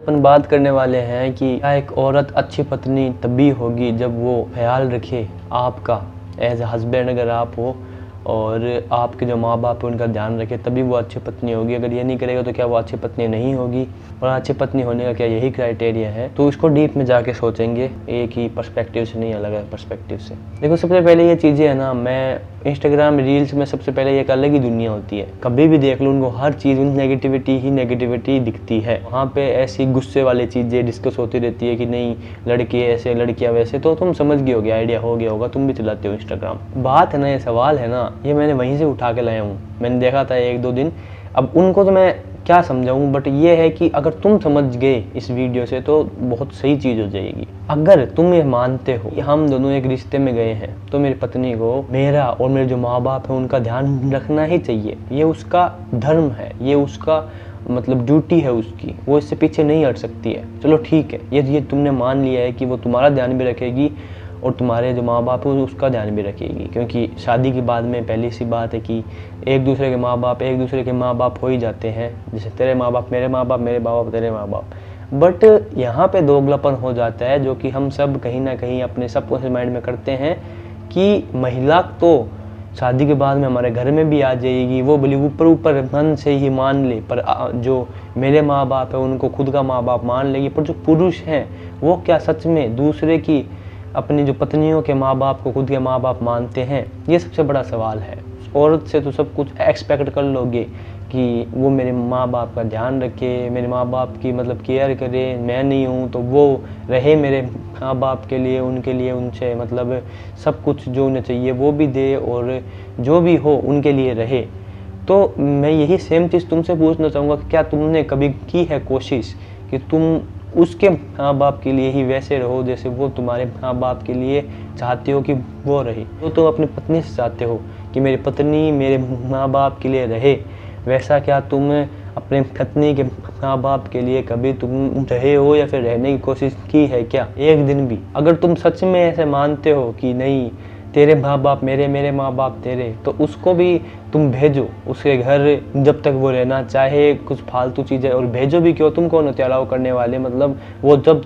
अपन बात करने वाले हैं कि क्या एक औरत अच्छी पत्नी तभी होगी जब वो ख्याल रखे आपका एज ए हस्बैंड अगर आप हो, और आपके जो माँ बाप है उनका ध्यान रखे, तभी वो अच्छी पत्नी होगी। अगर ये नहीं करेगा तो क्या वो अच्छी पत्नी नहीं होगी? और अच्छी पत्नी होने का क्या यही क्राइटेरिया है? तो इसको डीप में जाके सोचेंगे, एक ही पर्सपेक्टिव से नहीं, अलग अलग पर्सपेक्टिव से। देखो, सबसे पहले ये चीज़ें है ना, मैं इंस्टाग्राम रील्स में सबसे पहले एक अलग ही दुनिया होती है। कभी भी देख लो, उनको हर चीज़ नेगेटिविटी ही नेगेटिविटी दिखती है। वहाँ पे ऐसी गुस्से वाली चीज़ें डिस्कस होती रहती है कि नहीं लड़के ऐसे लड़कियाँ वैसे। तो तुम समझ गए होगे, आइडिया हो गया होगा, तुम भी चलाते हो इंस्टाग्राम। बात है ना, ये सवाल है ना, ये मैंने वहीं से उठा के लाया हूँ। मैंने देखा था 1-2 दिन। अब उनको तो मैं क्या समझाऊं, बट ये है कि अगर तुम समझ गए इस वीडियो से तो बहुत सही चीज़ हो जाएगी। अगर तुम ये मानते हो कि हम दोनों एक रिश्ते में गए हैं, तो मेरी पत्नी को मेरा और मेरे जो माँ बाप है उनका ध्यान रखना ही चाहिए। ये उसका धर्म है, ये उसका मतलब ड्यूटी है उसकी, वो इससे पीछे नहीं हट सकती है। चलो ठीक है, ये तुमने मान लिया है कि वो तुम्हारा ध्यान भी रखेगी और तुम्हारे जो माँ बाप है उसका ध्यान भी रखेगी, क्योंकि शादी के बाद में पहली सी बात है कि एक दूसरे के माँ बाप हो ही जाते हैं। जैसे तेरे माँ बाप मेरे माँ बाप, मेरे माँ बाप तेरे माँ बाप। बट यहाँ पे दोगलापन हो जाता है, जो कि हम सब कहीं ना कहीं अपने सबकॉन्शियस माइंड में करते हैं कि महिला तो शादी के बाद में हमारे घर में भी आ जाएगी, वो भले ऊपर मन से ही मान ले, पर जो मेरे माँ बाप है उनको खुद का माँ बाप मान लेगी। पर जो पुरुष हैं वो क्या सच में दूसरे की अपनी जो पत्नियों के माँ बाप को खुद के माँ बाप मानते हैं? ये सबसे बड़ा सवाल है। औरत से तो सब कुछ एक्सपेक्ट कर लोगे कि वो मेरे माँ बाप का ध्यान रखे, मेरे माँ बाप की मतलब केयर करे, मैं नहीं हूँ तो वो रहे मेरे माँ बाप के लिए, उनके लिए उनसे मतलब सब कुछ जो उन्हें चाहिए वो भी दे, और जो भी हो उनके लिए रहे। तो मैं यही सेम चीज़ तुमसे पूछना चाहूँगा, क्या तुमने कभी की है कोशिश कि तुम उसके माँ बाप के लिए ही वैसे रहो जैसे वो तुम्हारे माँ बाप के लिए चाहते हो कि वो रहे? तो तुम अपनी पत्नी से चाहते हो कि मेरी पत्नी मेरे माँ बाप के लिए रहे, वैसा क्या तुम अपने पत्नी के माँ बाप के लिए कभी तुम रहे हो या फिर रहने की कोशिश की है क्या एक दिन भी? अगर तुम सच में ऐसे मानते हो कि नहीं तेरे माँ बाप मेरे, मेरे माँ बाप तेरे, तो उसको भी तुम भेजो उसके घर जब तक वो रहना चाहे, कुछ फालतू चीज़ें। और भेजो भी क्यों, तुम कौन होते अलाउ करने वाले? मतलब वो जब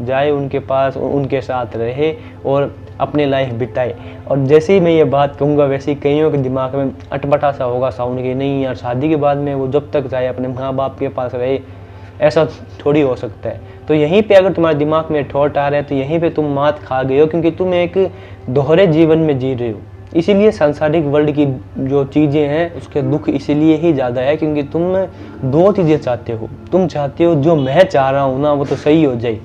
जाए उनके पास, उनके साथ रहे और अपनी लाइफ बिताए। और जैसे ही मैं ये बात कहूँगा वैसे ही कईयों के दिमाग में अटपटा सा होगा साउंड कि नहीं यार, शादी के बाद में वो जब तक जाए अपने माँ बाप के पास रहे, ऐसा थोड़ी हो सकता है। तो यहीं पे अगर तुम्हारे दिमाग में थॉट आ रहा है तो यहीं पे तुम मात खा गए हो, क्योंकि तुम एक दोहरे जीवन में जी रहे हो। इसीलिए सांसारिक वर्ल्ड की जो चीज़ें हैं उसके दुख इसीलिए ही ज़्यादा है क्योंकि तुम दो चीज़ें चाहते हो। तुम चाहते हो जो मैं चाह रहा हूँ ना वो तो सही हो जाए,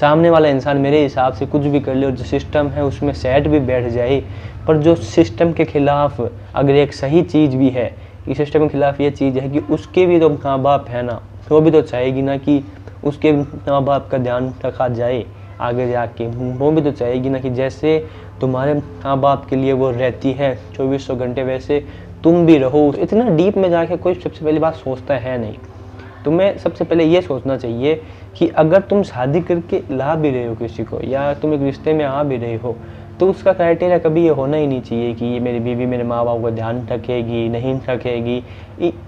सामने वाला इंसान मेरे हिसाब से कुछ भी कर ले और जो सिस्टम है उसमें सेट भी बैठ जाए। पर जो सिस्टम के खिलाफ अगर एक सही चीज़ भी है, इस सिस्टम के खिलाफ ये चीज़ है कि उसके भी तो माँ बाप है ना, वो भी तो चाहेगी ना कि उसके माँ बाप का ध्यान रखा जाए आगे जाके। वो भी तो चाहेगी ना कि जैसे तुम्हारे माँ बाप के लिए वो रहती है 2400 घंटे, वैसे तुम भी रहो। इतना डीप में जाके कोई सबसे पहली बात सोचता है नहीं। तुम्हें सबसे पहले ये सोचना चाहिए कि अगर तुम शादी करके ला भी रहे हो किसी को, या तुम एक रिश्ते में आ भी रहे हो, तो उसका क्राइटेरिया कभी ये होना ही नहीं चाहिए कि ये मेरी बीवी मेरे माँ बाप का ध्यान रखेगी नहीं रखेगी।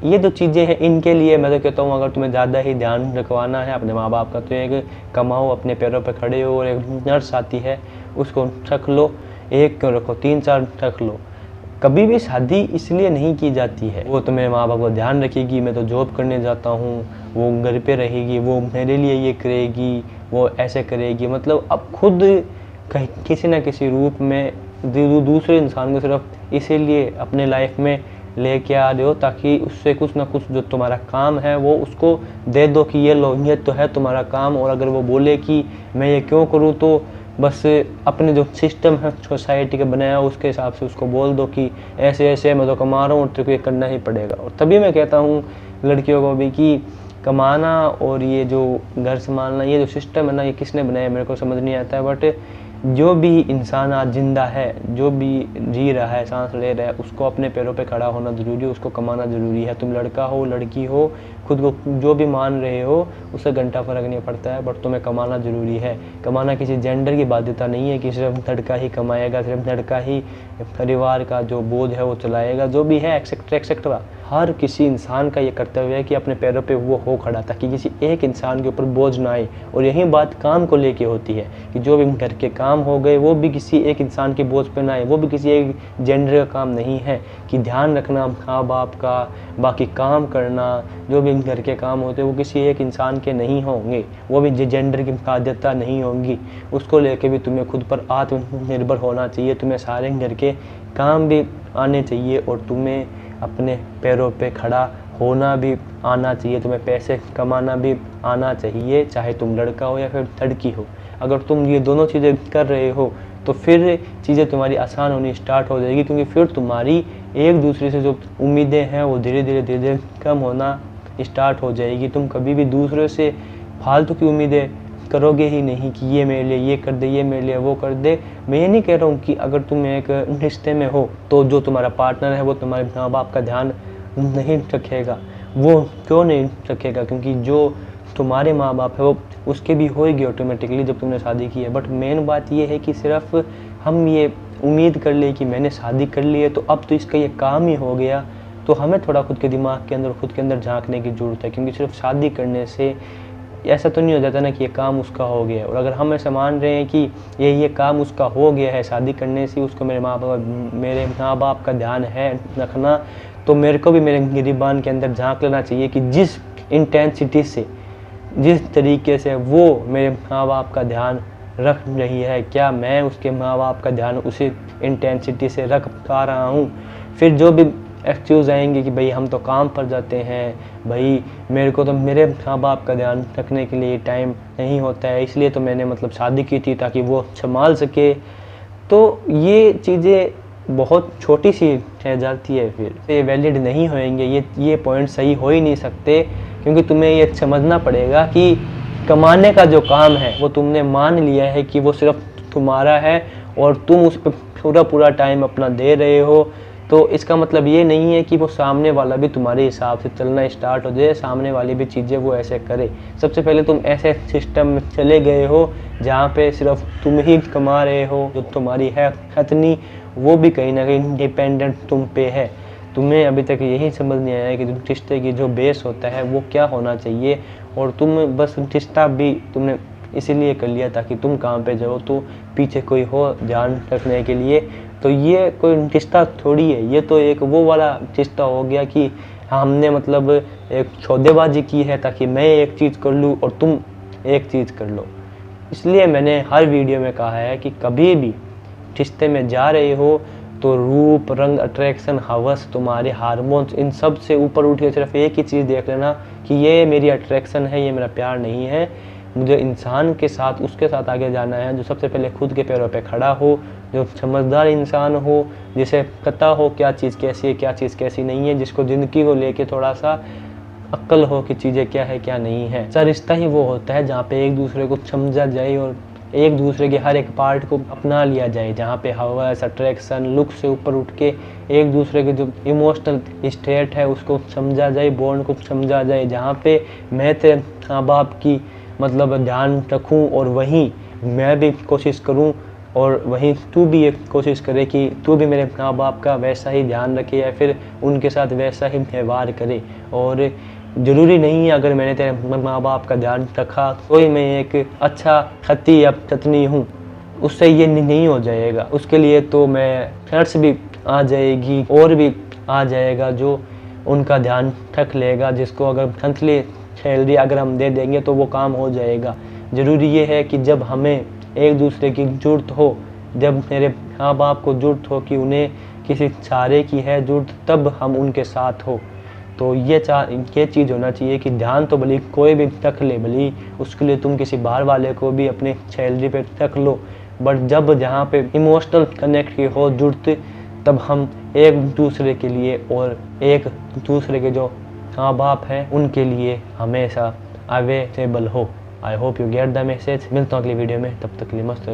ये जो चीज़ें हैं इनके लिए मैं तो कहता हूँ अगर तुम्हें ज़्यादा ही ध्यान रखवाना है अपने माँ बाप का, तो एक कमाओ, अपने पैरों पर खड़े हो, और एक नर्स आती है उसको रख लो, एक क्यों रखो 3-4 रख लो। कभी भी शादी इसलिए नहीं की जाती है वो तो मेरे माँ बाप का ध्यान रखेगी, मैं तो जॉब करने जाता हूँ, वो घर पे रहेगी, वो मेरे लिए ये करेगी, वो ऐसे करेगी। मतलब अब खुद कहीं किसी ना किसी रूप में दूसरे इंसान को सिर्फ इसीलिए अपने लाइफ में लेके आ रहे हो ताकि उससे कुछ ना कुछ जो तुम्हारा काम है वो उसको दे दो कि ये लो, ये तो है तुम्हारा काम। और अगर वो बोले कि मैं ये क्यों करूँ, तो बस अपने जो सिस्टम है सोसाइटी का बनाया उसके हिसाब से उसको बोल दो कि ऐसे ऐसे मैं तो कमा रहा हूँ और तेरे को ये करना ही पड़ेगा। और तभी मैं कहता हूँ लड़कियों को भी कि कमाना और ये जो घर संभालना, ये जो सिस्टम है ना, ये किसने बनाया मेरे को समझ नहीं आता है। बट जो भी इंसान आज जिंदा है, जो भी जी रहा है, सांस ले रहा है, उसको अपने पैरों पे खड़ा होना ज़रूरी है, उसको कमाना ज़रूरी है। तुम लड़का हो लड़की हो, खुद को जो भी मान रहे हो उससे घंटा फ़र्क नहीं पड़ता है, बट तुम्हें कमाना ज़रूरी है। कमाना किसी जेंडर की बाध्यता नहीं है कि सिर्फ लड़का ही कमाएगा, सिर्फ लड़का ही परिवार का जो बोझ है वो चलाएगा, जो भी है एक्सेट्रा एक्सेट्रा। हर किसी इंसान का ये कर्तव्य है कि अपने पैरों पे वो हो खड़ा, ताकि किसी एक इंसान के ऊपर बोझ ना आए। और यही बात काम को लेके होती है कि जो भी घर के काम हो गए वो भी किसी एक इंसान के बोझ पे ना आए, वो भी किसी एक जेंडर का काम नहीं है। कि ध्यान रखना माँ बाप का, बाकी काम करना, जो भी घर के काम होते हैं वो किसी एक इंसान के नहीं होंगे, वो भी जेंडर की बाध्यता नहीं होंगी। उसको लेके भी तुम्हें खुद पर आत्मनिर्भर होना चाहिए, तुम्हें सारे घर के काम भी आने चाहिए और तुम्हें अपने पैरों पे खड़ा होना भी आना चाहिए, तुम्हें पैसे कमाना भी आना चाहिए, चाहे तुम लड़का हो या फिर लड़की हो। अगर तुम ये दोनों चीज़ें कर रहे हो तो फिर चीज़ें तुम्हारी आसान होनी स्टार्ट हो जाएगी, क्योंकि फिर तुम्हारी एक दूसरे से जो उम्मीदें हैं वो धीरे धीरे कम होना स्टार्ट हो जाएगी। तुम कभी भी दूसरों से फालतू की उम्मीदें करोगे ही नहीं कि ये मेरे लिए ये कर दे, ये मेरे लिए वो कर दे। मैं ये नहीं कह रहा हूँ कि अगर तुम एक रिश्ते में हो तो जो तुम्हारा पार्टनर है वो तुम्हारे माँ बाप का ध्यान नहीं रखेगा। वो क्यों नहीं रखेगा? क्योंकि जो तुम्हारे माँ बाप है वो उसके भी होएगी ऑटोमेटिकली जब तुमने शादी की है। बट मेन बात ये है कि सिर्फ हम ये उम्मीद कर ले कि मैंने शादी कर ली है तो अब तो इसका ये काम ही हो गया, तो हमें थोड़ा खुद के दिमाग के अंदर, खुद के अंदर झांकने की ज़रूरत है। क्योंकि सिर्फ शादी करने से ऐसा तो नहीं हो जाता ना कि ये काम उसका हो गया है। और अगर हम ऐसा मान रहे हैं कि ये काम उसका हो गया है, शादी करने से उसको मेरे माँ बाप का ध्यान है रखना, तो मेरे को भी मेरे गिरीबान के अंदर झांक लेना चाहिए कि जिस इंटेंसिटी से, जिस तरीके से वो मेरे माँ बाप का ध्यान रख रही है, क्या मैं उसके माँ बाप का ध्यान उसी इंटेंसिटी से रख पा रहा हूँ। फिर जो भी एक्सक्यूज़ आएंगे कि भाई हम तो काम पर जाते हैं, भाई मेरे को तो मेरे माँ बाप का ध्यान रखने के लिए टाइम नहीं होता है, इसलिए तो मैंने मतलब शादी की थी ताकि वो संभाल सके, तो ये चीज़ें बहुत छोटी सी रह जाती है। फिर ये वैलिड नहीं होएंगे, ये पॉइंट सही हो ही नहीं सकते, क्योंकि तुम्हें ये समझना पड़ेगा कि कमाने का जो काम है वो तुमने मान लिया है कि वो सिर्फ तुम्हारा है और तुम उस पर पूरा टाइम अपना दे रहे हो। तो इसका मतलब ये नहीं है कि वो सामने वाला भी तुम्हारे हिसाब से चलना स्टार्ट हो जाए, सामने वाली भी चीज़ें वो ऐसे करे। सबसे पहले तुम ऐसे सिस्टम में चले गए हो जहाँ पे सिर्फ तुम ही कमा रहे हो, जो तुम्हारी है खतनी वो भी कहीं ना कहीं डिपेंडेंट तुम पे है। तुम्हें अभी तक यही समझ नहीं आया कि रिश्ते की जो बेस होता है वो क्या होना चाहिए, और तुम बस रिश्ता भी तुमने इसीलिए कर लिया ताकि तुम काम पे जाओ तो पीछे कोई हो ध्यान रखने के लिए। तो ये कोई रिश्ता थोड़ी है, ये तो एक वो वाला रिश्ता हो गया कि हमने मतलब एक सौदेबाजी की है ताकि मैं एक चीज़ कर लूँ और तुम एक चीज़ कर लो। इसलिए मैंने हर वीडियो में कहा है कि कभी भी रिश्ते में जा रहे हो तो रूप, रंग, अट्रैक्शन, हवस, तुम्हारे हार्मोन्स, इन सब से ऊपर उठ के सिर्फ एक ही चीज़ देख लेना कि ये मेरी अट्रैक्शन है, ये मेरा प्यार नहीं है। मुझे इंसान के साथ, उसके साथ आगे जाना है जो सबसे पहले खुद के पैरों पे खड़ा हो, जो समझदार इंसान हो, जिसे पता हो क्या चीज़ कैसी है, क्या चीज़ कैसी नहीं है, जिसको ज़िंदगी को लेके थोड़ा सा अक्ल हो कि चीज़ें क्या है क्या नहीं है। ऐसा रिश्ता ही वो होता है जहाँ पे एक दूसरे को समझा जाए और एक दूसरे के हर एक पार्ट को अपना लिया जाए, जहाँ पे हवस, अट्रैक्शन, लुक से ऊपर उठ के एक दूसरे के जो इमोशनल स्टेट है उसको समझा जाए, बॉन्ड को समझा जाए, जहाँ पे मैं तेरे माँ बाप की मतलब ध्यान रखूँ और वहीं मैं भी कोशिश करूँ और वहीं तू भी एक कोशिश करे कि तू भी मेरे माँ बाप का वैसा ही ध्यान रखे या फिर उनके साथ वैसा ही व्यवहार करे। और ज़रूरी नहीं है अगर मैंने तेरे माँ बाप का ध्यान रखा तो ही मैं एक अच्छा खती या पत्नी हूँ, उससे ये नहीं हो जाएगा। उसके लिए तो मैं खर्च भी आ जाएगी और भी आ जाएगा जो उनका ध्यान रख लेगा, जिसको अगर मंथली सैलरी अगर हम दे देंगे तो वो काम हो जाएगा। ज़रूरी ये है कि जब हमें एक दूसरे की ज़रूरत हो, जब मेरे माँ बाप को ज़रूरत हो कि उन्हें किसी सहारे की है ज़रूरत, तब हम उनके साथ हो। तो ये चीज़ होना चाहिए कि ध्यान तो भले कोई भी रख ले, भले उसके लिए तुम किसी बाहर वाले को भी अपने सैलरी पे रख लो, बट जब जहाँ पे इमोशनल कनेक्ट की हो ज़रूरत, तब हम एक दूसरे के लिए और एक दूसरे के जो माँ बाप हैं उनके लिए हमेशा अवेलेबल हो। I hope you get the message. मिलता हूँ अगली वीडियो में, तब तक के लिए मस्त